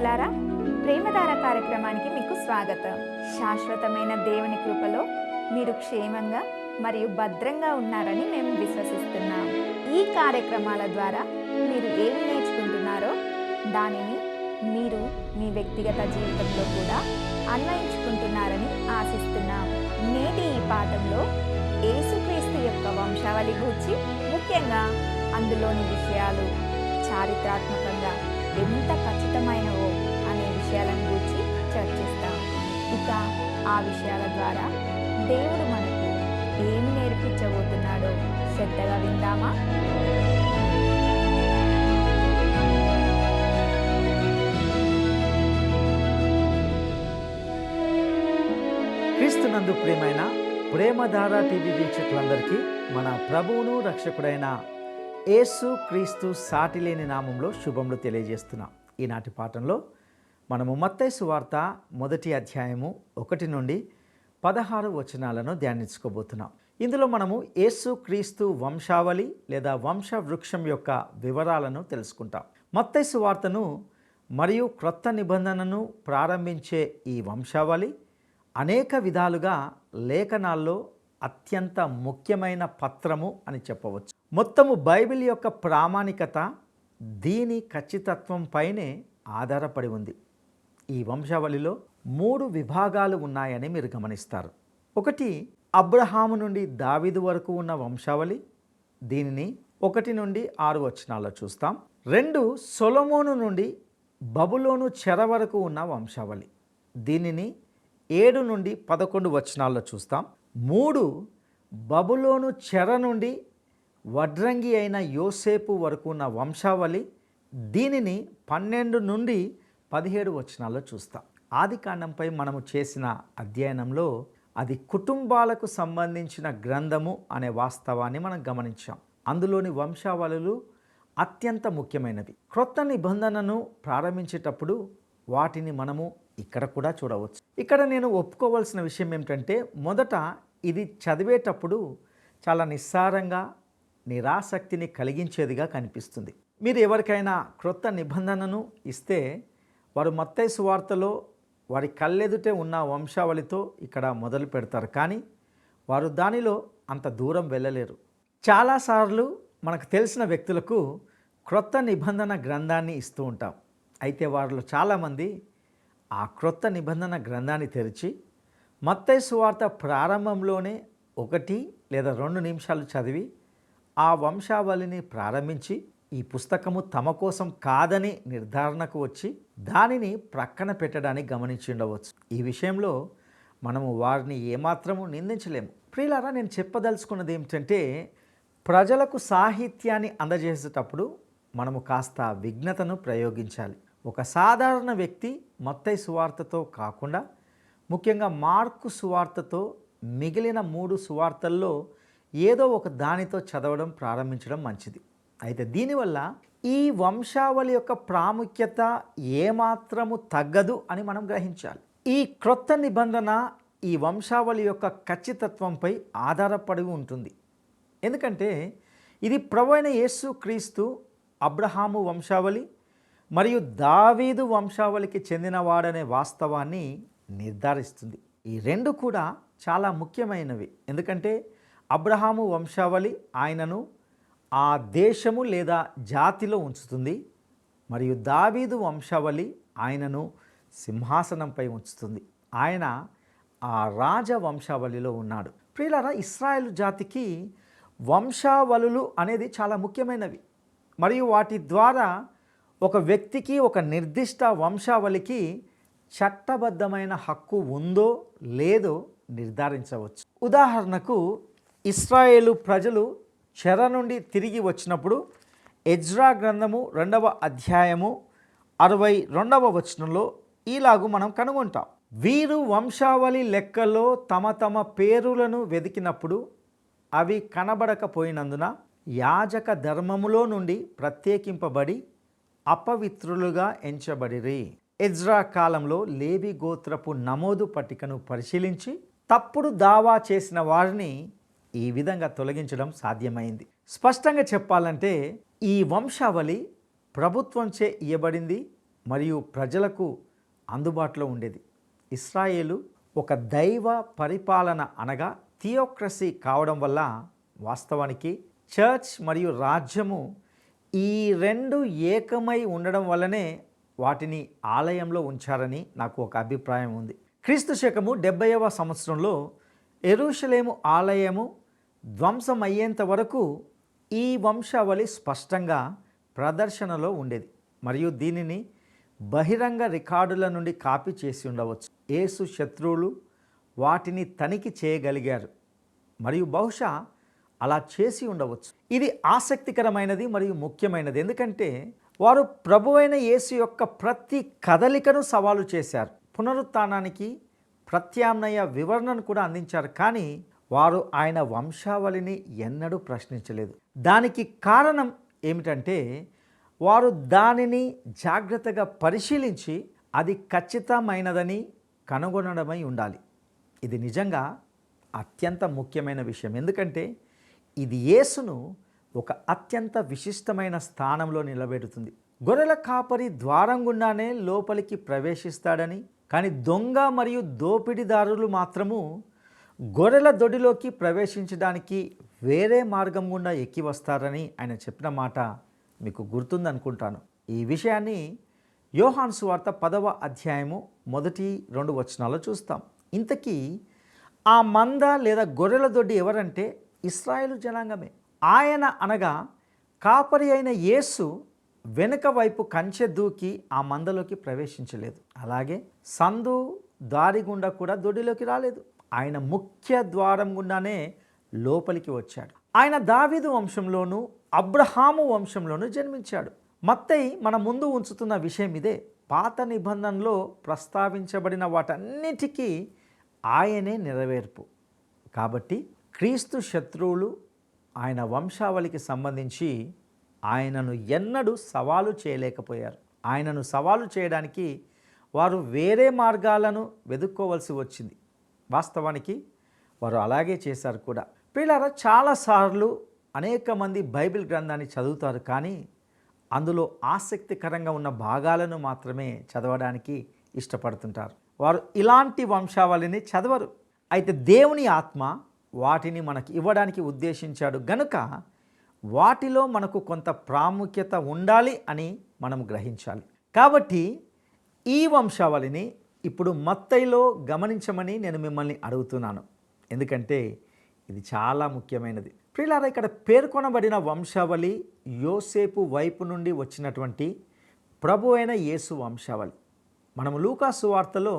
ప్రియులారా, ప్రేమధార కార్యక్రమానికి మీకు స్వాగతం. శాశ్వతమైన దేవుని కృపలో మీరు క్షేమంగా మరియు భద్రంగా ఉన్నారని మేము విశ్వసిస్తున్నాం. ఈ కార్యక్రమాల ద్వారా మీరు ఏమి నేర్చుకుంటున్నారో దానిని మీరు మీ వ్యక్తిగత జీవితంలో కూడా అన్వయించుకుంటున్నారని ఆశిస్తున్నాం. నేటి ఈ పాఠంలో యేసుక్రీస్తు యొక్క వంశావళి గూర్చి, ముఖ్యంగా అందులోని విషయాలు చారిత్రాత్మకంగా ఎంత ఖచ్చితమైనవో అనే విషయాలను గురించి చర్చిస్తాం. ఇక ఆ విషయాల ద్వారా దేవుడు మనకు ఏమి నేర్పించబోతున్నాడో శ్రద్ధగా విందామా? క్రీస్తునందు ప్రియమైన ప్రేమధార టీవీ వీక్షకులందరికీ మన ప్రభువును రక్షకుడైన యేసు క్రీస్తు సాటిలేని నామంలో శుభములు తెలియజేస్తున్నాం. ఈనాటి పాఠంలో మనము మత్తయి సువార్త 1వ అధ్యాయము 1 నుండి 16 వచనాలను ధ్యానించుకోబోతున్నాం. ఇందులో మనము యేసు క్రీస్తు వంశావళి లేదా వంశ వృక్షం యొక్క వివరాలను తెలుసుకుంటాం. మత్తయి సువార్తను మరియు క్రొత్త నిబంధనను ప్రారంభించే ఈ వంశావళి అనేక విధాలుగా లేఖనాల్లో అత్యంత ముఖ్యమైన పత్రము అని చెప్పవచ్చు. మొత్తము బైబిల్ యొక్క ప్రామాణికత దీని ఖచ్చితత్వం పైనే ఆధారపడి ఉంది. ఈ వంశావళిలో 3 విభాగాలు ఉన్నాయని మీరు గమనిస్తారు. ఒకటి అబ్రహాము నుండి దావీదు వరకు ఉన్న వంశావళి, దీనిని 1 నుండి 6 వచనాల్లో చూస్తాం. 2 సొలొమోను నుండి బబులోను చెర వరకు ఉన్న వంశావళి, దీనిని 7 నుండి 11 వచనాల్లో చూస్తాం. 3 బబులోను చెర నుండి వడ్రంగి అయిన యోసేపు వరకు ఉన్న వంశావళి, దీనిని 12 నుండి 17 వచనాల్లో చూస్తాం. ఆదికాండంపై మనము చేసిన అధ్యయనంలో అది కుటుంబాలకు సంబంధించిన గ్రంథము అనే వాస్తవాన్ని మనం గమనించాం. అందులోని వంశావళులు అత్యంత ముఖ్యమైనవి. క్రొత్త నిబంధనను ప్రారంభించేటప్పుడు వాటిని మనము ఇక్కడ కూడా చూడవచ్చు. ఇక్కడ నేను ఒప్పుకోవాల్సిన విషయం ఏమిటంటే, మొదట ఇది చదివేటప్పుడు చాలా నిస్సారంగా నిరాసక్తిని కలిగించేదిగా కనిపిస్తుంది. మీరు ఎవరికైనా క్రొత్త నిబంధనను ఇస్తే వారు మత్తయి సువార్తలో వారి కళ్ళెదుటే ఉన్న వంశావళితో ఇక్కడ మొదలు పెడతారు, కానీ వారు దానిలో అంత దూరం వెళ్ళలేరు. చాలాసార్లు మనకు తెలిసిన వ్యక్తులకు క్రొత్త నిబంధన గ్రంథాన్ని ఇస్తూ ఉంటాం. అయితే వారిలో చాలామంది ఆ క్రొత్త నిబంధన గ్రంథాన్ని తెరిచి మత్తయి సువార్త ప్రారంభంలోనే 1 లేదా 2 నిమిషాలు చదివి ఆ వంశావళిని ప్రారంభించి ఈ పుస్తకము తమ కోసం కాదని నిర్ధారణకు వచ్చి దానిని ప్రక్కన పెట్టడానికి గమనించి ఉండవచ్చు. ఈ విషయంలో మనము వారిని ఏమాత్రము నిందించలేము. ప్రియులారా, నేను చెప్పదలుచుకున్నది ఏమిటంటే, ప్రజలకు సాహిత్యాన్ని అందజేసేటప్పుడు మనము కాస్త విఘ్నతను ప్రయోగించాలి. ఒక సాధారణ వ్యక్తి మత్తయి సువార్తతో కాకుండా ముఖ్యంగా మార్కు సువార్తతో మిగిలిన 3 సువార్తల్లో ఏదో ఒక దానితో చదవడం ప్రారంభించడం మంచిది. అయితే దీనివల్ల ఈ వంశావళి యొక్క ప్రాముఖ్యత ఏమాత్రము తగ్గదు అని మనం గ్రహించాలి. ఈ క్రొత్త నిబంధన ఈ వంశావళి యొక్క ఖచ్చితత్వంపై ఆధారపడి ఉంటుంది. ఎందుకంటే ఇది ప్రభువైన యేసు క్రీస్తు అబ్రహాము వంశావళి మరియు దావీదు వంశావళికి చెందినవాడనే వాస్తవాన్ని నిర్ధారిస్తుంది. ఈ 2 కూడా చాలా ముఖ్యమైనవి. ఎందుకంటే అబ్రహాము వంశావళి ఆయనను ఆ దేశము లేదా జాతిలో ఉంచుతుంది, మరియు దావీదు వంశావళి ఆయనను సింహాసనంపై ఉంచుతుంది. ఆయన ఆ రాజ వంశావళిలో ఉన్నాడు. ప్రియులారా, ఇశ్రాయేలు జాతికి వంశావళులు అనేది చాలా ముఖ్యమైనవి, మరియు వాటి ద్వారా ఒక వ్యక్తికి ఒక నిర్దిష్ట వంశావళికి చట్టబద్ధమైన హక్కు ఉందో లేదో నిర్ధారించవచ్చు. ఉదాహరణకు, ఇశ్రాయేలు ప్రజలు చెర నుండి తిరిగి వచ్చినప్పుడు ఎజ్రా గ్రంథము 2వ అధ్యాయము 62వ వచనంలో ఈలాగు మనం కనుగొంటాం. వీరు వంశావళి లెక్కలో తమ తమ పేరులను వెతికినప్పుడు అవి కనబడకపోయినందున యాజక ధర్మములో నుండి ప్రత్యేకింపబడి అపవిత్రులుగా ఎంచబడిరి. ఎజ్రా కాలంలో లేవి గోత్రపు నమోదు పట్టికను పరిశీలించి తప్పుడు దావా చేసిన వారిని ఈ విధంగా తొలగించడం సాధ్యమైంది. స్పష్టంగా చెప్పాలంటే ఈ వంశావళి ప్రభుత్వంచే ఇవ్వబడింది మరియు ప్రజలకు అందుబాటులో ఉండేది. ఇశ్రాయేలు ఒక దైవ పరిపాలన అనగా థియోక్రసీ కావడం వల్ల వాస్తవానికి చర్చ్ మరియు రాజ్యము ఈ రెండు ఏకమై ఉండడం వల్లనే వాటిని ఆలయంలో ఉంచారని నాకు ఒక అభిప్రాయం ఉంది. క్రీస్తు శకము 70వ సంవత్సరంలో యెరూషలేము ఆలయము ధ్వంసం అయ్యేంత వరకు ఈ వంశావళి స్పష్టంగా ప్రదర్శనలో ఉండేది మరియు దీనిని బహిరంగ రికార్డుల నుండి కాపీ చేసి ఉండవచ్చు. యేసు శత్రువులు వాటిని తనిఖీ చేయగలిగారు మరియు బహుశా అలా చేసి ఉండవచ్చు. ఇది ఆసక్తికరమైనది మరియు ముఖ్యమైనది, ఎందుకంటే వారు ప్రభువైన యేసు యొక్క ప్రతి కదలికను సవాలు చేశారు. పునరుత్థానానికి ప్రత్యామ్నాయ వివరణను కూడా అందించారు, కానీ వారు ఆయన వంశావళిని ఎన్నడూ ప్రశ్నించలేదు. దానికి కారణం ఏమిటంటే వారు దానిని జాగ్రత్తగా పరిశీలించి అది ఖచ్చితమైనదని కనుగొనడమై ఉండాలి. ఇది నిజంగా అత్యంత ముఖ్యమైన విషయం, ఎందుకంటే ఇది యేసును ఒక అత్యంత విశిష్టమైన స్థానంలో నిలబెడుతుంది. గొర్రెల కాపరి ద్వారం గుండానే లోపలికి ప్రవేశిస్తాడని, కానీ దొంగ మరియు దోపిడీదారులు మాత్రము గొర్రెల దొడిలోకి ప్రవేశించడానికి వేరే మార్గం గుండా ఎక్కి వస్తారని ఆయన చెప్పిన మాట మీకు గుర్తుందనుకుంటాను. ఈ విషయాన్ని యోహాను సువార్త 10వ అధ్యాయము 1-2 వచనాల్లో చూస్తాం. ఇంతకీ ఆ మంద లేదా గొర్రెల దొడ్డి ఎవరంటే ఇశ్రాయేలు జనాంగమే. ఆయన అనగా కాపరి అయిన యేసు వెనుక వైపు కంచె దూకి ఆ మందలోకి ప్రవేశించలేదు. అలాగే సందు దారి గుండా కూడా దొడ్డిలోకి రాలేదు. ఆయన ముఖ్య ద్వారం గుండానే లోపలికి వచ్చాడు. ఆయన దావీదు వంశంలోను అబ్రహాము వంశంలోను జన్మించాడు. మత్తయి మన ముందు ఉంచుతున్న విషయం ఇదే. పాత నిబంధనలో ప్రస్తావించబడిన వాటన్నిటికీ ఆయనే నెరవేర్పు. కాబట్టి క్రీస్తు శత్రువులు ఆయన వంశావళికి సంబంధించి ఆయనను ఎన్నడూ సవాలు చేయలేకపోయారు. ఆయనను సవాలు చేయడానికి వారు వేరే మార్గాలను వెతుక్కోవలసి వచ్చింది. వాస్తవానికి వారు అలాగే చేశారు కూడా. ప్రియులారా, చాలాసార్లు అనేక మంది బైబిల్ గ్రంథాన్ని చదువుతారు, కానీ అందులో ఆసక్తికరంగా ఉన్న భాగాలను మాత్రమే చదవడానికి ఇష్టపడుతుంటారు. వారు ఇలాంటి వంశావళిని చదవరు. అయితే దేవుని ఆత్మ వాటిని మనకు ఇవ్వడానికి ఉద్దేశించాడు గనుక వాటిలో మనకు కొంత ప్రాముఖ్యత ఉండాలి అని మనం గ్రహించాలి. కాబట్టి ఈ వంశావళిని ఇప్పుడు మత్తయిలో గమనించమని నేను మిమ్మల్ని అడుగుతున్నాను, ఎందుకంటే ఇది చాలా ముఖ్యమైనది. ప్రియులారా, ఇక్కడ పేర్కొనబడిన వంశావళి యోసేపు వైపు నుండి వచ్చినటువంటి ప్రభు అయిన యేసు వంశావళి. మనము లూకా సువార్తలో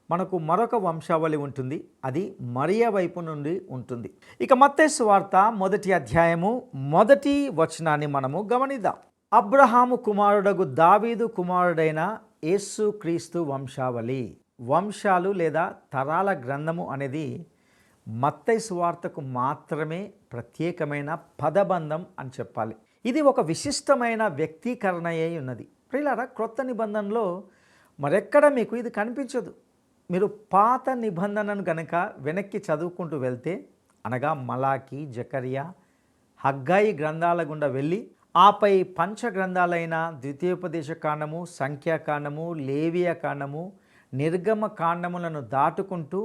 మనకు మరొక వంశావళి ఉంటుంది, అది మరియ వైపు నుండి ఉంటుంది. ఇక మత్తయి సువార్త 1వ అధ్యాయము 1వ వచనాన్ని మనము గమనిద్దాం. అబ్రహాము కుమారుడగు దావీదు కుమారుడైన యేసు క్రీస్తు వంశావళి. వంశాలు లేదా తరాల గ్రంథము అనేది మత్తయి సువార్తకు మాత్రమే ప్రత్యేకమైన పదబంధం అని చెప్పాలి. ఇది ఒక విశిష్టమైన వ్యక్తీకరణ అయి ఉన్నది. ప్రియులారా, క్రొత్త నిబంధనలో మరెక్కడ మీకు ఇది కనిపించదు. మీరు పాత నిబంధనను గనక వెనక్కి చదువుకుంటూ వెళ్తే, అనగా మలాకి, జకరియా, హగ్గాయి గ్రంథాల గుండా వెళ్ళి ఆపై పంచ గ్రంథాలైన ద్వితీయోపదేశ కాండము, సంఖ్యాకాండము, లేవియా కాండము, నిర్గమ కాండములను దాటుకుంటూ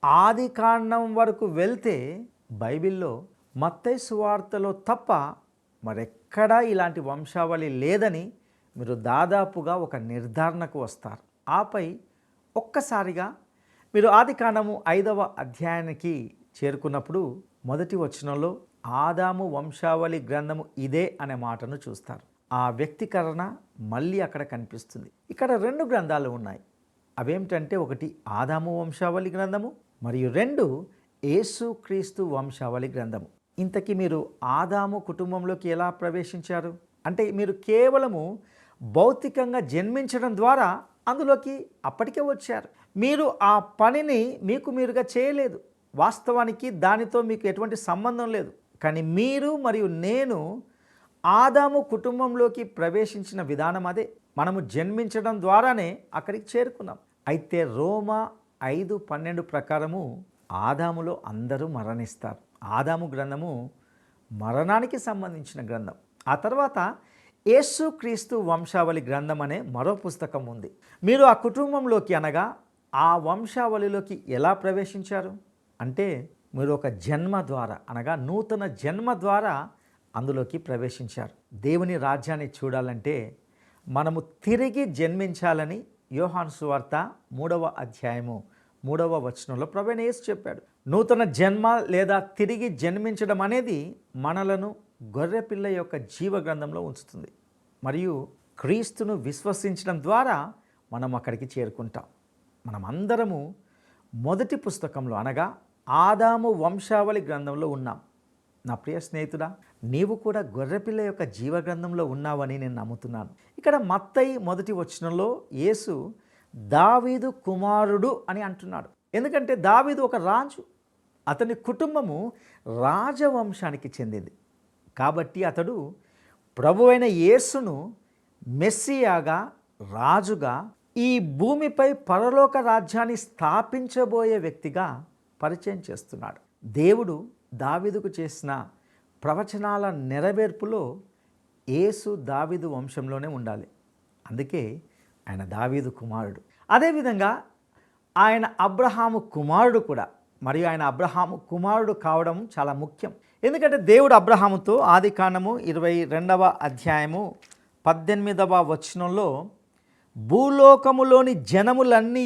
ఆది కాండం వరకు వెళ్తే బైబిల్లో మత్తయి సువార్తలో తప్ప మరెక్కడా ఇలాంటి వంశావళి లేదని మీరు దాదాపుగా ఒక నిర్ధారణకు వస్తారు. ఆపై ఒక్కసారిగా మీరు ఆది కాండము 5వ అధ్యాయానికి చేరుకున్నప్పుడు 1వ వచనంలో ఆదాము వంశావళి గ్రంథము ఇదే అనే మాటను చూస్తారు. ఆ వ్యక్తీకరణ మళ్ళీ అక్కడ కనిపిస్తుంది. ఇక్కడ 2 గ్రంథాలు ఉన్నాయి. అవేమిటంటే, ఒకటి ఆదాము వంశావళి గ్రంథము మరియు 2 యేసుక్రీస్తు వంశావళి గ్రంథము. ఇంతకీ మీరు ఆదాము కుటుంబంలోకి ఎలా ప్రవేశించారు అంటే, మీరు కేవలము భౌతికంగా జన్మించడం ద్వారా అందులోకి అప్పటికే వచ్చారు. మీరు ఆ పనిని మీకు మీరుగా చేయలేదు. వాస్తవానికి దానితో మీకు ఎటువంటి సంబంధం లేదు. కానీ మీరు మరియు నేను ఆదాము కుటుంబంలోకి ప్రవేశించిన విధానం అదే. మనము జన్మించడం ద్వారానే అక్కడికి చేరుకున్నాం. అయితే రోమా 5:12 ప్రకారము ఆదాములో అందరూ మరణిస్తారు. ఆదాము గ్రంథము మరణానికి సంబంధించిన గ్రంథం. ఆ తర్వాత యేసుక్రీస్తు వంశావళి గ్రంథం అనే మరో పుస్తకం ఉంది. మీరు ఆ కుటుంబంలోకి అనగా ఆ వంశావళిలోకి ఎలా ప్రవేశించారు అంటే మీరు ఒక జన్మ ద్వారా అనగా నూతన జన్మ ద్వారా అందులోకి ప్రవేశించారు. దేవుని రాజ్యాన్ని చూడాలంటే మనము తిరిగి జన్మించాలని యోహాను సువార్త 3వ అధ్యాయము 3వ వచనంలో ప్రభువైన యేసు చెప్పాడు. నూతన జన్మ లేదా తిరిగి జన్మించడం అనేది మనలను గొర్రెపిల్ల యొక్క జీవ గ్రంథంలో ఉంచుతుంది. మరియు క్రీస్తును విశ్వసించడం ద్వారా మనం అక్కడికి చేరుకుంటాం. మనం అందరము మొదటి పుస్తకంలో అనగా ఆదాము వంశావళి గ్రంథంలో ఉన్నాం. నా ప్రియ స్నేహితుడా, నీవు కూడా గొర్రెపిల్ల యొక్క జీవ గ్రంథంలో ఉన్నావని నేను నమ్ముతున్నాను. ఇక్కడ మత్తయి 1వ వచనంలో యేసు దావీదు కుమారుడు అని అంటున్నాడు. ఎందుకంటే దావీదు ఒక రాజు, అతని కుటుంబము రాజవంశానికి చెందింది. కాబట్టి అతడు ప్రభువైన యేసును మెస్సియాగా, రాజుగా, ఈ భూమిపై పరలోక రాజ్యాన్ని స్థాపించబోయే వ్యక్తిగా పరిచయం చేస్తున్నాడు. దేవుడు దావీదుకు చేసిన ప్రవచనాల నెరవేర్పులో యేసు దావీదు వంశంలోనే ఉండాలి. అందుకే ఆయన దావీదు కుమారుడు. అదేవిధంగా ఆయన అబ్రహాము కుమారుడు కూడా. మరియు ఆయన అబ్రహాము కుమారుడు కావడం చాలా ముఖ్యం. ఎందుకంటే దేవుడు అబ్రహాముతో ఆదికాండము 22వ అధ్యాయము 18వ వచనంలో భూలోకములోని జనములన్నీ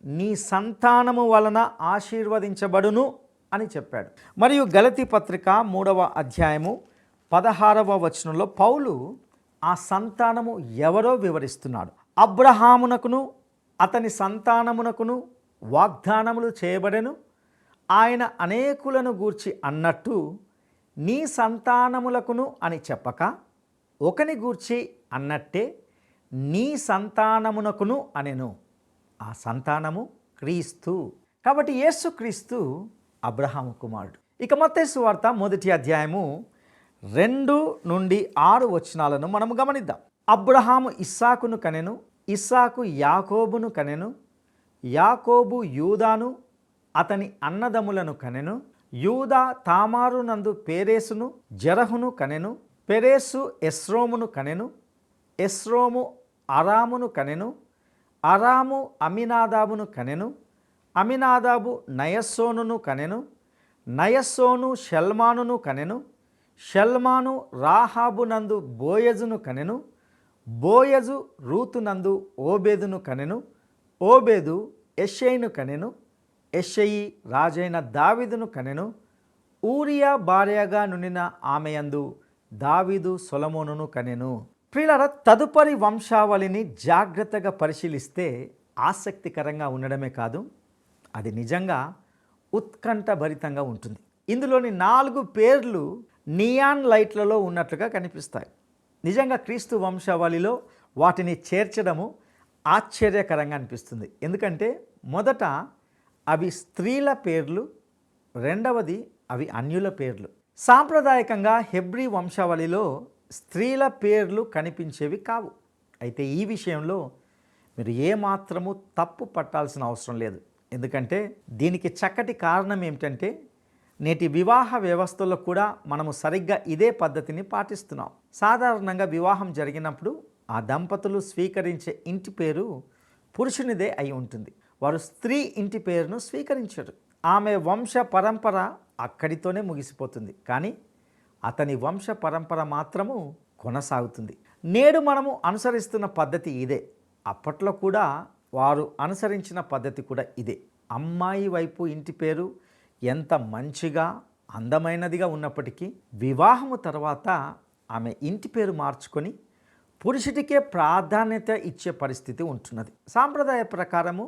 నీ సంతానము వలన ఆశీర్వదించబడును అని చెప్పాడు. మరియు గలతీ పత్రిక 3వ అధ్యాయము 16వ వచనంలో పౌలు ఆ సంతానము ఎవరో వివరిస్తున్నాడు. అబ్రహామునకును అతని సంతానమునకును వాగ్దానములు చేయబడెను. ఆయన అనేకులను గూర్చి అన్నట్టు నీ సంతానములకును అని చెప్పక ఒకని గూర్చి అన్నట్టే నీ సంతానమునకును అనెను. ఆ సంతానము క్రీస్తు. కాబట్టి యేసుక్రీస్తు అబ్రహాము కుమారుడు. ఇక మత్తయి సువార్త 1వ అధ్యాయము 2 నుండి 6 వచనాలను మనము గమనిద్దాం. అబ్రహాము ఇస్సాకును కనెను, ఇస్సాకు యాకోబును కనెను, యాకోబు యూదాను అతని అన్నదమ్ములను కనెను, యూదా తామారు నందు పేరేసును జరహును కనెను, పెరేసు ఎస్రోమును కనెను, ఎస్రోము అరామును కనెను, అరాము అమినాదాబును కనెను, అమినాదాబు నయస్సోనును కనెను, నయస్సోను షల్మానును కనెను, షల్మాను రాహాబునందు బోయజును కనెను, బోయజు రూతునందు ఓబేదును కనెను, ఓబేదు యెషయిను కనెను, యెషయి రాజైన దావీదును కనెను, ఊరియా భార్యగా నుండిన ఆమెయందు దావీదు సొలొమోనును కనెను. ప్రియులారా, తదుపరి వంశావళిని జాగ్రత్తగా పరిశీలిస్తే ఆసక్తికరంగా ఉండడమే కాదు, అది నిజంగా ఉత్కంఠభరితంగా ఉంటుంది. ఇందులోని 4 పేర్లు నియాన్ లైట్లలో ఉన్నట్లుగా కనిపిస్తాయి. నిజంగా క్రీస్తు వంశావళిలో వాటిని చేర్చడము ఆశ్చర్యకరంగా అనిపిస్తుంది. ఎందుకంటే మొదట అవి స్త్రీల పేర్లు, రెండవది అవి అన్యుల పేర్లు. సాంప్రదాయకంగా హెబ్రీ వంశావళిలో స్త్రీల పేర్లు కనిపించేవి కావు. అయితే ఈ విషయంలో మీరు ఏమాత్రము తప్పు పట్టాల్సిన అవసరం లేదు. ఎందుకంటే దీనికి చక్కటి కారణం ఏమిటంటే నేటి వివాహ వ్యవస్థలో కూడా మనము సరిగ్గా ఇదే పద్ధతిని పాటిస్తున్నాం. సాధారణంగా వివాహం జరిగినప్పుడు ఆ దంపతులు స్వీకరించే ఇంటి పేరు పురుషునిదే అయి ఉంటుంది. వారు స్త్రీ ఇంటి పేరును స్వీకరించరు. ఆమె వంశ పరంపర అక్కడితోనే ముగిసిపోతుంది. కానీ అతని వంశ పరంపర మాత్రము కొనసాగుతుంది. నేడు మనము అనుసరిస్తున్న పద్ధతి ఇదే. అప్పట్లో కూడా వారు అనుసరించిన పద్ధతి కూడా ఇదే. అమ్మాయి వైపు ఇంటి పేరు ఎంత మంచిగా అందమైనదిగా ఉన్నప్పటికీ వివాహము తర్వాత ఆమె ఇంటి పేరు మార్చుకొని పురుషుడికే ప్రాధాన్యత ఇచ్చే పరిస్థితి ఉంటున్నది. సాంప్రదాయ ప్రకారము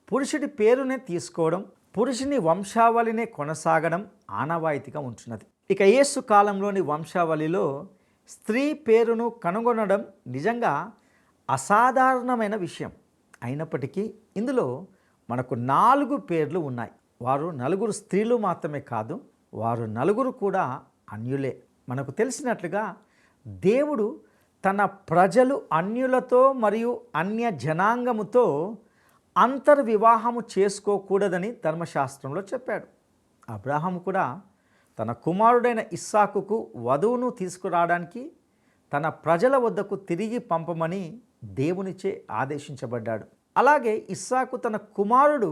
పురుషుడి పేరునే తీసుకోవడం, పురుషుని వంశావళినే కొనసాగడం ఆనవాయితీగా ఉంటున్నది. ఇక యేసు కాలంలోని వంశావళిలో స్త్రీ పేరును కనుగొనడం నిజంగా అసాధారణమైన విషయం. అయినప్పటికీ ఇందులో మనకు 4 పేర్లు ఉన్నాయి. వారు 4 స్త్రీలు మాత్రమే కాదు, వారు 4 కూడా అన్యులే. మనకు తెలిసినట్లుగా దేవుడు తన ప్రజలు అన్యులతో మరియు అన్య జనాంగముతో అంతర్వివాహము చేసుకోకూడదని ధర్మశాస్త్రంలో చెప్పాడు. అబ్రహాము కూడా తన కుమారుడైన ఇస్సాకుకు వధువును తీసుకురావడానికి తన ప్రజల వద్దకు తిరిగి పంపమని దేవునిచే ఆదేశించబడ్డాడు. అలాగే ఇస్సాకు తన కుమారుడు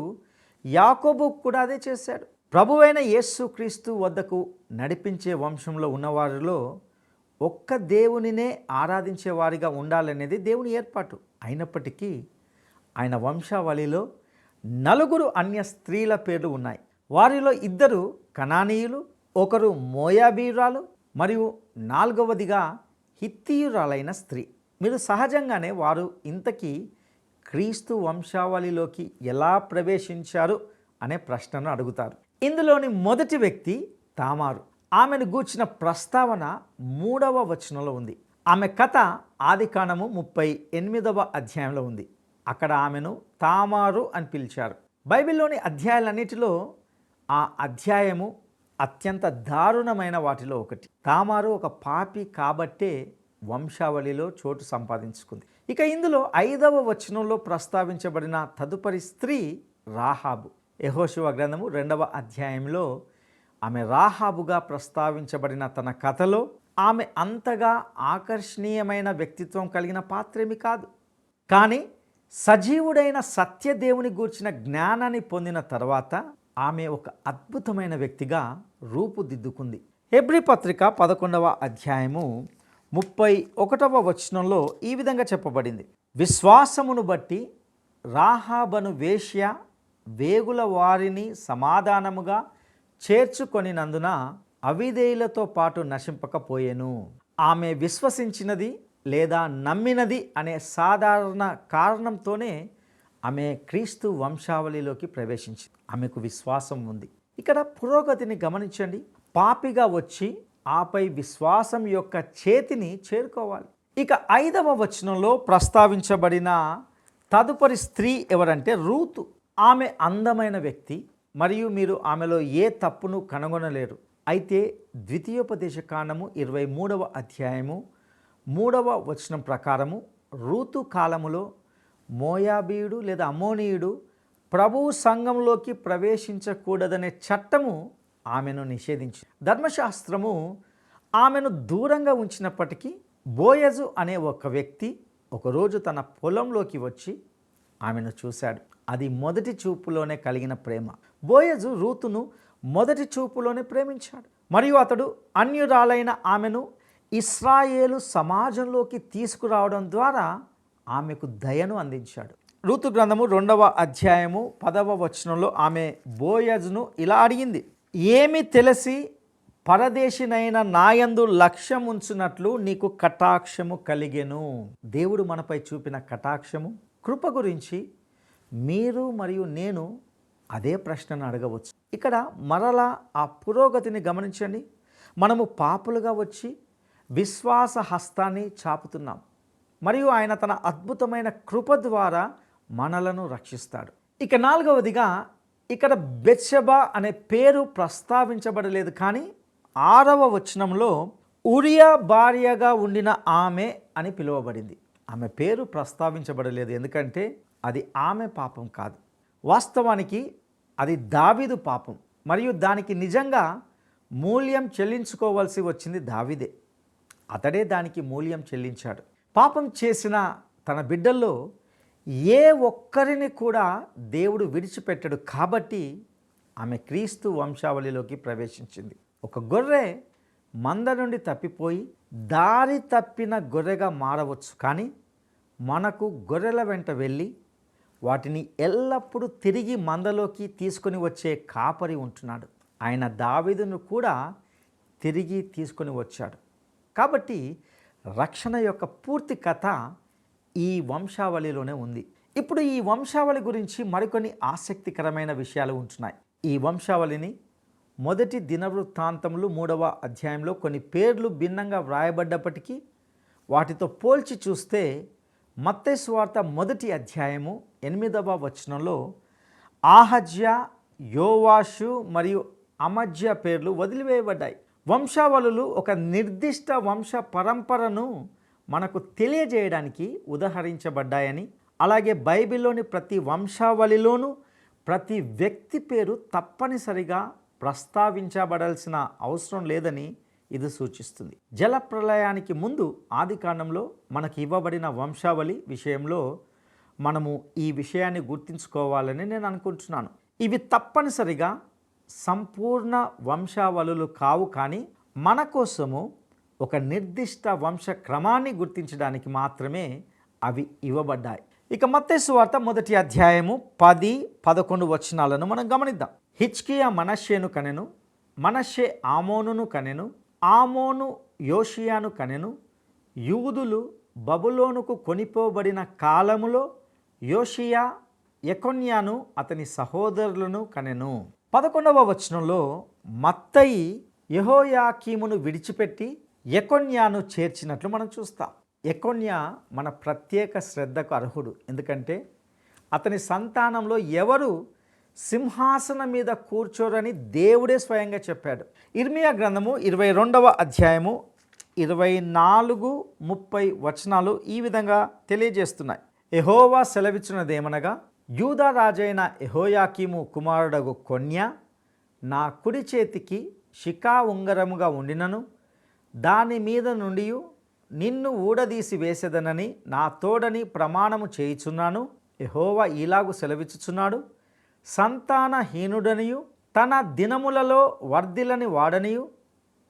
యాకోబు కూడా అదే చేశాడు. ప్రభువైన యేసుక్రీస్తు వద్దకు నడిపించే వంశంలో ఉన్నవారిలో ఒక్క దేవునినే ఆరాధించే వారిగా ఉండాలనేది దేవుని ఏర్పాటు. అయినప్పటికీ ఆయన వంశావళిలో 4 అన్య స్త్రీల పేర్లు ఉన్నాయి. వారిలో 2 కనానీయులు, ఒకరు మోయాబీరాలు మరియు 4వదిగా హిత్తీయురాలైన స్త్రీ. మీరు సహజంగానే వారు ఇంతకీ క్రీస్తు వంశావళిలోకి ఎలా ప్రవేశించారు అనే ప్రశ్నను అడుగుతారు. ఇందులోని మొదటి వ్యక్తి తామారు. ఆమెను గూర్చిన ప్రస్తావన 3వ వచనంలో ఉంది. ఆమె కథ ఆదికాండము 38వ అధ్యాయంలో ఉంది. అక్కడ ఆమెను తామారు అని పిలిచారు. బైబిల్లోని అధ్యాయాలన్నిటిలో ఆ అధ్యాయము అత్యంత దారుణమైన వాటిలో ఒకటి. తామారు ఒక పాపి కాబట్టే వంశావళిలో చోటు సంపాదించుకుంది. ఇక ఇందులో 5వ వచనంలో ప్రస్తావించబడిన తదుపరి స్త్రీ రాహాబు. యెహోషువ గ్రంథము 2వ అధ్యాయంలో ఆమె రాహాబుగా ప్రస్తావించబడిన తన కథలో ఆమె అంతగా ఆకర్షణీయమైన వ్యక్తిత్వం కలిగిన పాత్రేమి కాదు. కానీ సజీవుడైన సత్యదేవుని గూర్చిన జ్ఞానాన్ని పొందిన తర్వాత ఆమె ఒక అద్భుతమైన వ్యక్తిగా రూపుదిద్దుకుంది. హెబ్రీ పత్రిక 11వ అధ్యాయము 31వ వచనంలో ఈ విధంగా చెప్పబడింది. విశ్వాసమును బట్టి రాహాబను వేశ్య వేగుల వారిని సమాధానముగా చేర్చుకొనినందున అవిధేయులతో పాటు నశింపకపోయెను. ఆమె విశ్వసించినది లేదా నమ్మినది అనే సాధారణ కారణంతోనే ఆమె క్రీస్తు వంశావళిలోకి ప్రవేశించింది. ఆమెకు విశ్వాసం ఉంది. ఇక్కడ పురోగతిని గమనించండి. పాపిగా వచ్చి ఆపై విశ్వాసం యొక్క చేతిని చేరుకోవాలి. ఇక 5వ వచనంలో ప్రస్తావించబడిన తదుపరి స్త్రీ ఎవరంటే రూతు. ఆమె అందమైన వ్యక్తి మరియు మీరు ఆమెలో ఏ తప్పును కనుగొనలేరు. అయితే ద్వితీయోపదేశకాండము 23వ అధ్యాయము 3వ వచనం ప్రకారము రూతు కాలములో మోయాబీయుడు లేదా అమ్మోనీయుడు ప్రభువు సంఘంలోకి ప్రవేశించకూడదనే చట్టము ఆమెను నిషేధించింది. ధర్మశాస్త్రము ఆమెను దూరంగా ఉంచినప్పటికీ బోయజు అనే ఒక వ్యక్తి ఒకరోజు తన పొలంలోకి వచ్చి ఆమెను చూశాడు. అది మొదటి చూపులోనే కలిగిన ప్రేమ. బోయజు రూతును మొదటి చూపులోనే ప్రేమించాడు మరియు అతడు అన్యురాలైన ఆమెను ఇశ్రాయేలు సమాజంలోకి తీసుకురావడం ద్వారా ఆమెకు దయను అందించాడు. రూతు గ్రంథము 2వ అధ్యాయము 10వ వచనంలో ఆమె బోయజును ఇలా అడిగింది, ఏమి తెలిసి పరదేశినైన నాయందు లక్ష్యం ఉంచునట్లు నీకు కటాక్షము కలిగెను. దేవుడు మనపై చూపిన కటాక్షము కృప గురించి మీరు మరియు నేను అదే ప్రశ్నను అడగవచ్చు. ఇక్కడ మరలా ఆ పురోగతిని గమనించండి. మనము పాపులుగా వచ్చి విశ్వాస హస్తాన్ని చాపుతున్నాం మరియు ఆయన తన అద్భుతమైన కృప ద్వారా మనలను రక్షిస్తాడు. ఇక 4వదిగా ఇక్కడ బెత్షెబా అనే పేరు ప్రస్తావించబడలేదు, కానీ 6వ వచనంలో ఉరియా భార్యగా ఉండిన ఆమె అని పిలువబడింది. ఆమె పేరు ప్రస్తావించబడలేదు ఎందుకంటే అది ఆమె పాపం కాదు. వాస్తవానికి అది దావీదు పాపం మరియు దానికి నిజంగా మూల్యం చెల్లించుకోవాల్సి వచ్చింది దావీదే. అతడే దానికి మూల్యం చెల్లించాడు. పాపం చేసిన తన బిడ్డల్లో ఏ ఒక్కరిని కూడా దేవుడు విడిచిపెట్టడు. కాబట్టి ఆమె క్రీస్తు వంశావళిలోకి ప్రవేశించింది. ఒక గొర్రె మంద నుండి తప్పిపోయి దారి తప్పిన గొర్రెగా మారవచ్చు, కానీ మనకు గొర్రెల వెంట వెళ్ళి వాటిని ఎల్లప్పుడూ తిరిగి మందలోకి తీసుకొని వచ్చే కాపరి ఉంటున్నాడు. ఆయన దావీదును కూడా తిరిగి తీసుకొని వచ్చాడు. కాబట్టి రక్షణ యొక్క పూర్తి కథ ఈ వంశావళిలోనే ఉంది. ఇప్పుడు ఈ వంశావళి గురించి మరికొన్ని ఆసక్తికరమైన విషయాలు ఉంటున్నాయి. ఈ వంశావళిని మొదటి దినవృత్తాంతములు 3వ అధ్యాయంలో కొన్ని పేర్లు భిన్నంగా వ్రాయబడ్డప్పటికీ వాటితో పోల్చి చూస్తే మత్తయి సువార్త 1వ అధ్యాయము 8వ వచనంలో ఆహజ్యా, యోవాషు మరియు అమజ్యా పేర్లు వదిలివేయబడ్డాయి. వంశావళులు ఒక నిర్దిష్ట వంశ పరంపరను మనకు తెలియజేయడానికి ఉదహరించబడ్డాయని, అలాగే బైబిల్లోని ప్రతి వంశావళిలోనూ ప్రతి వ్యక్తి పేరు తప్పనిసరిగా ప్రస్తావించబడాల్సిన అవసరం లేదని ఇది సూచిస్తుంది. జలప్రళయానికి ముందు ఆదికాండంలో మనకు ఇవ్వబడిన వంశావళి విషయంలో మనము ఈ విషయాన్ని గుర్తుంచుకోవాలని నేను అనుకుంటున్నాను. ఇవి తప్పనిసరిగా సంపూర్ణ వంశావళులు కావు, కానీ మన కోసము ఒక నిర్దిష్ట వంశ క్రమాన్ని గుర్తించడానికి మాత్రమే అవి ఇవ్వబడ్డాయి. ఇక మత్తయి సువార్త 1వ అధ్యాయము 10-11 వచనాలను మనం గమనిద్దాం. హిజ్కియా మనష్షేను కనెను, మనష్షే ఆమోనును కనెను, ఆమోను యోషియాను కనెను. యూదులు బబులోనుకు కొనిపోబడిన కాలములో యోషియా యెకొన్యాను అతని సహోదరులను కనెను. 11వ వచనంలో మత్తయి యెహోయాకీమును విడిచిపెట్టి యెకొన్యాను చేర్చినట్లు మనం చూస్తాం. యెకొన్యా మన ప్రత్యేక శ్రద్ధకు అర్హుడు. ఎందుకంటే అతని సంతానంలో ఎవరు సింహాసనం మీద కూర్చోరని దేవుడే స్వయంగా చెప్పాడు. ఇర్మియా గ్రంథము 22వ అధ్యాయము 24-30 వచనాలు ఈ విధంగా తెలియజేస్తున్నాయి. యెహోవా సెలవిచ్చినదేమనగా, యూదా రాజైన యెహోయాకీము కుమారుడగు కొన్యా నా కుడి చేతికి శిఖా ఉంగరముగా ఉండినను దాని మీద నుండి నిన్ను ఊడదీసి వేసేదనని నా తోడని ప్రమాణము చేయుచున్నాను. యెహోవా ఇలాగు సెలవిచ్చుచున్నాడు, సంతానహీనుడనియు తన దినములలో వర్ధిల్లని వాడనియు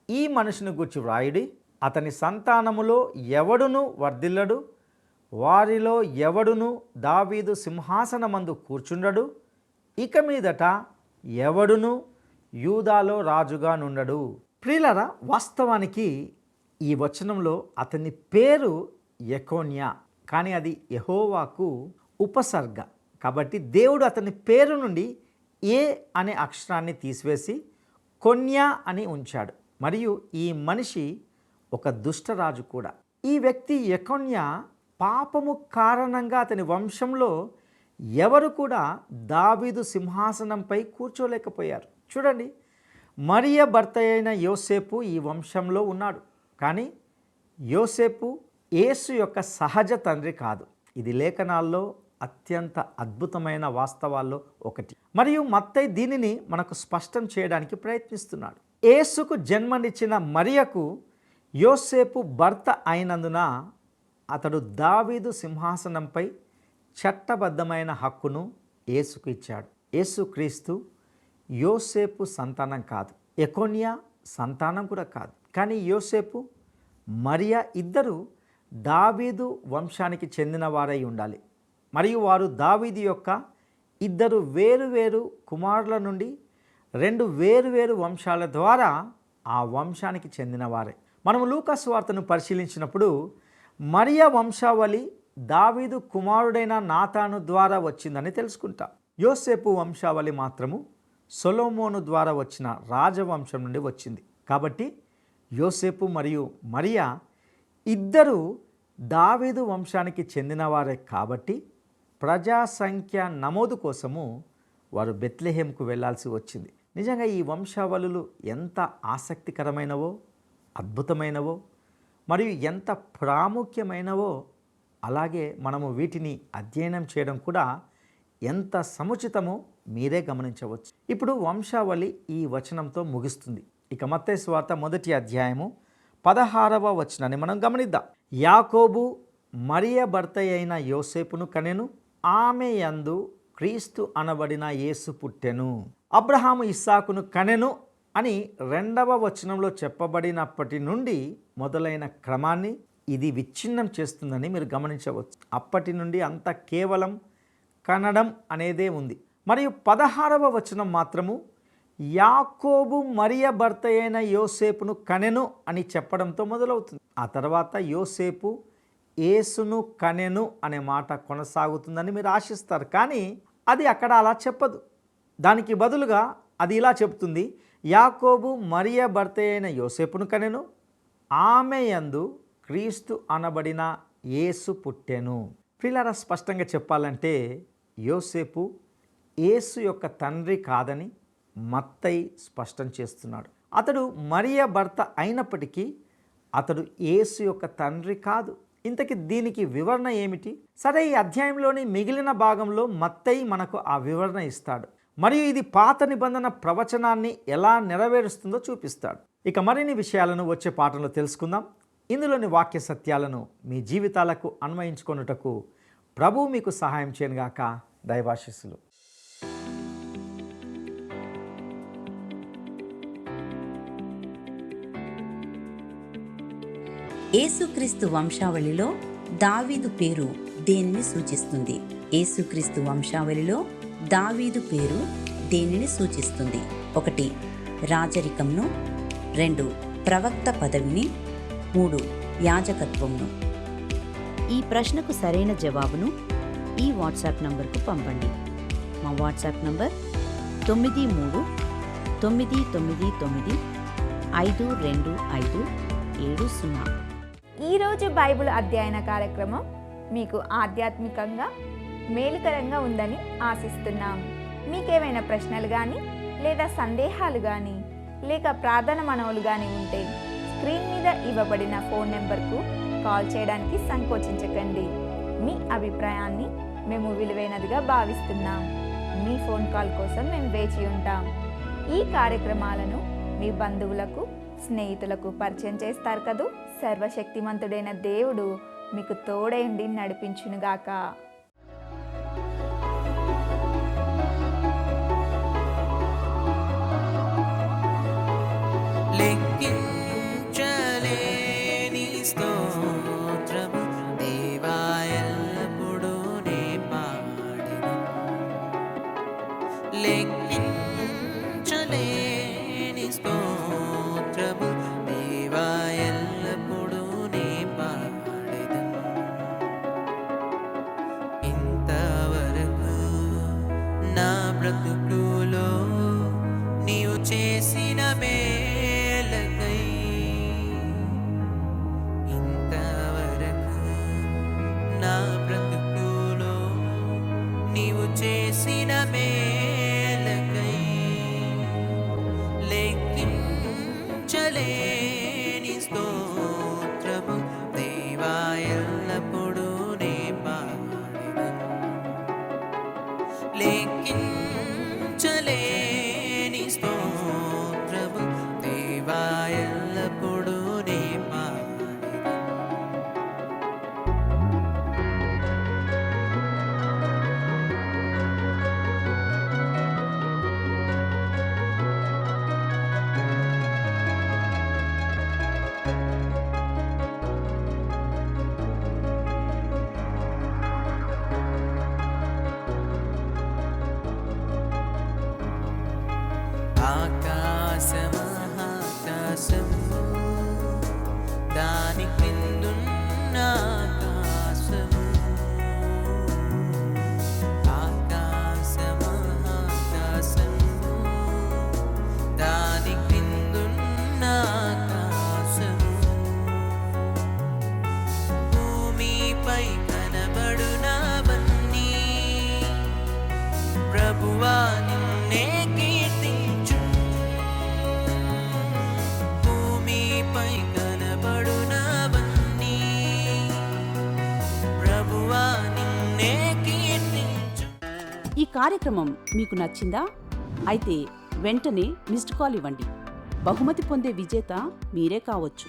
ఈ మనుషుని గూర్చి వ్రాయుడి. అతని సంతానములో ఎవడును వర్ధిల్లడు, వారిలో ఎవడును దావీదు సింహాసనమందు కూర్చుండడు. ఇక మీదట ఎవడును యూదాలో రాజుగా నుండడు. ప్రియులారా, వాస్తవానికి ఈ వచనంలో అతని పేరు యెకొన్యా, కానీ అది యెహోవాకు ఉపసర్గ. కాబట్టి దేవుడు అతని పేరు నుండి ఏ అనే అక్షరాన్ని తీసివేసి కొన్యా అని ఉంచాడు. మరియు ఈ మనిషి ఒక దుష్టరాజు కూడా. ఈ వ్యక్తి యెకొన్యా పాపము కారణంగా అతని వంశంలో ఎవరు కూడా దావీదు సింహాసనంపై కూర్చోలేకపోయారు. చూడండి, మరియ భర్త అయిన యోసేపు ఈ వంశంలో ఉన్నాడు, కానీ యోసేపు యేసు యొక్క సహజ తండ్రి కాదు. ఇది లేఖనాల్లో అత్యంత అద్భుతమైన వాస్తవాల్లో ఒకటి. మరియు మత్తయి దీనిని మనకు స్పష్టం చేయడానికి ప్రయత్నిస్తున్నాడు. యేసుకు జన్మనిచ్చిన మరియకు యోసేపు భర్త అయినందున అతడు దావీదు సింహాసనంపై చట్టబద్ధమైన హక్కును యేసుకు ఇచ్చాడు. యేసుక్రీస్తు యోసేపు సంతానం కాదు, యెకొన్యా సంతానం కూడా కాదు, కానీ యోసేపు మరియా ఇద్దరు దావీదు వంశానికి చెందిన వారై ఉండాలి. మరియు వారు దావీదు యొక్క ఇద్దరు వేరువేరు కుమారుల నుండి 2 వేరువేరు వంశాల ద్వారా ఆ వంశానికి చెందినవారే. మనము లూకా సువార్తను పరిశీలించినప్పుడు మరియా వంశావళి దావీదు కుమారుడైన నాతాను ద్వారా వచ్చిందని తెలుసుకుంటాం. యోసేపు వంశావళి మాత్రము సొలొమోను ద్వారా వచ్చిన రాజవంశం నుండి వచ్చింది. కాబట్టి యోసేపు మరియు మరియా ఇద్దరు దావీదు వంశానికి చెందినవారే. కాబట్టి ప్రజా సంఖ్య నమోదు కోసము వారు బెత్లెహేంకు వెళ్ళాల్సి వచ్చింది. నిజంగా ఈ వంశావళులు ఎంత ఆసక్తికరమైనవో, అద్భుతమైనవో మరియు ఎంత ప్రాముఖ్యమైనవో, అలాగే మనము వీటిని అధ్యయనం చేయడం కూడా ఎంత సముచితమో మీరే గమనించవచ్చు. ఇప్పుడు వంశావళి ఈ వచనంతో ముగుస్తుంది. ఇక మత్తయి సువార్త 1వ అధ్యాయము 16వ వచనాన్ని మనం గమనిద్దాం. యాకోబు మరియ భర్త అయిన యోసేపును కనెను, ఆమె యందు క్రీస్తు అనబడిన యేసు పుట్టెను. అబ్రహాము ఇస్సాకును కనెను అని 2వ వచనంలో చెప్పబడినప్పటి నుండి మొదలైన క్రమాన్ని ఇది విచ్ఛిన్నం చేస్తుందని మీరు గమనించవచ్చు. అప్పటి నుండి అంత కేవలం కనడం అనేదే ఉంది. మరియు 16వ వచనం మాత్రము యాకోబు మరియ భర్త అయిన యోసేపును కనెను అని చెప్పడంతో మొదలవుతుంది. ఆ తర్వాత యోసేపు యేసును కనెను అనే మాట కొనసాగుతుందని మీరు ఆశిస్తారు, కానీ అది అక్కడ అలా చెప్పదు. దానికి బదులుగా అది ఇలా చెప్తుంది, యాకోబు మరియ భర్త అయిన యోసేపును కనెను, ఆమె యందు క్రీస్తు అనబడిన యేసు పుట్టెను. ప్రియులారా, స్పష్టంగా చెప్పాలంటే యోసేపు యేసు యొక్క తండ్రి కాదని మత్తయి స్పష్టం చేస్తున్నాడు. అతడు మరియ భర్త అయినప్పటికీ అతడు యేసు యొక్క తండ్రి కాదు. ఇంతకీ దీనికి వివరణ ఏమిటి? సరే, ఈ అధ్యాయంలోని మిగిలిన భాగంలో మత్తయి మనకు ఆ వివరణ ఇస్తాడు. మరియు ఇది పాత నిబంధన ప్రవచనాన్ని ఎలా నెరవేరుస్తుందో చూపిస్తాడు. ఇక మరిన్ని విషయాలను వచ్చే పాఠంలో తెలుసుకుందాం. ఇందులోని వాక్య సత్యాలను మీ జీవితాలకు అన్వయించుకొనుటకు ప్రభువు మీకు సహాయం చేయనుగాక. దైవాశీస్సులు. యేసుక్రీస్తు వంశావళిలో దావీదు పేరు దేనిని సూచిస్తుంది? యేసుక్రీస్తు వంశావళిలో దావీదు పేరు దేనిని సూచిస్తుంది? 1 రాజరికంను, 2 ప్రవక్త పదవిని, 3 యాజకత్వంను. ఈ ప్రశ్నకు సరైన జవాబును ఈ వాట్సాప్ నంబర్కు పంపండి. మా వాట్సాప్ నంబర్ 9339952570. ఈరోజు బైబిల్ అధ్యయన కార్యక్రమం మీకు ఆధ్యాత్మికంగా మేలుకరంగా ఉందని ఆశిస్తున్నాం. మీకేమైనా ప్రశ్నలు కానీ లేదా సందేహాలు కానీ లేక ప్రార్థన మనవులు కానీ ఉంటే స్క్రీన్ మీద ఇవ్వబడిన ఫోన్ నెంబర్కు కాల్ చేయడానికి సంకోచించకండి. మీ అభిప్రాయాన్ని మేము విలువైనదిగా భావిస్తున్నాం. మీ ఫోన్ కాల్ కోసం మేము వేచి ఉంటాం. ఈ కార్యక్రమాలను మీ బంధువులకు, స్నేహితులకు పరిచయం చేస్తారు కదూ. సర్వశక్తిమంతుడైన దేవుడు మీకు తోడై ఉండి నడిపించునుగాక. లెక్కించలేని స్తోత్రము దేవా ఎల్లప్పుడూ నే పాడెను. లెక్కించలేని స్తోత్రము దేవా ఎల్లప్పుడూ నే పాడెను. ఇంతవరకు నా బ్రతుకులో నీవు చేసిన మేలకై, ఇంతవరకు నా బ్రతుకులో నీవు చేసిన మేలకై లెక్కించలేని స్తోత్రము దేవా ఎల్లప్పుడూ నే పాడెను. లెక్కించలేని స్తోత్రము దేవా ఎల్లప్పుడూ నే పాడెను. ఆకాశము దాని క్రిందున్న ఆకాశము, ఆకాశము దాని క్రిందున్న ఆకాశము, భూమిపై కనబడునవన్నీ ప్రభువా నిన్నే కీర్తించు. భూమిపై కనబడునవన్నీ ప్రభువా నిన్నే కీర్తించు. ఈ కార్యక్రమం మీకు నచ్చిందా? అయితే వెంటనే మిస్డ్ కాల్ ఇవ్వండి. బహుమతి పొందే విజేత మీరే కావచ్చు.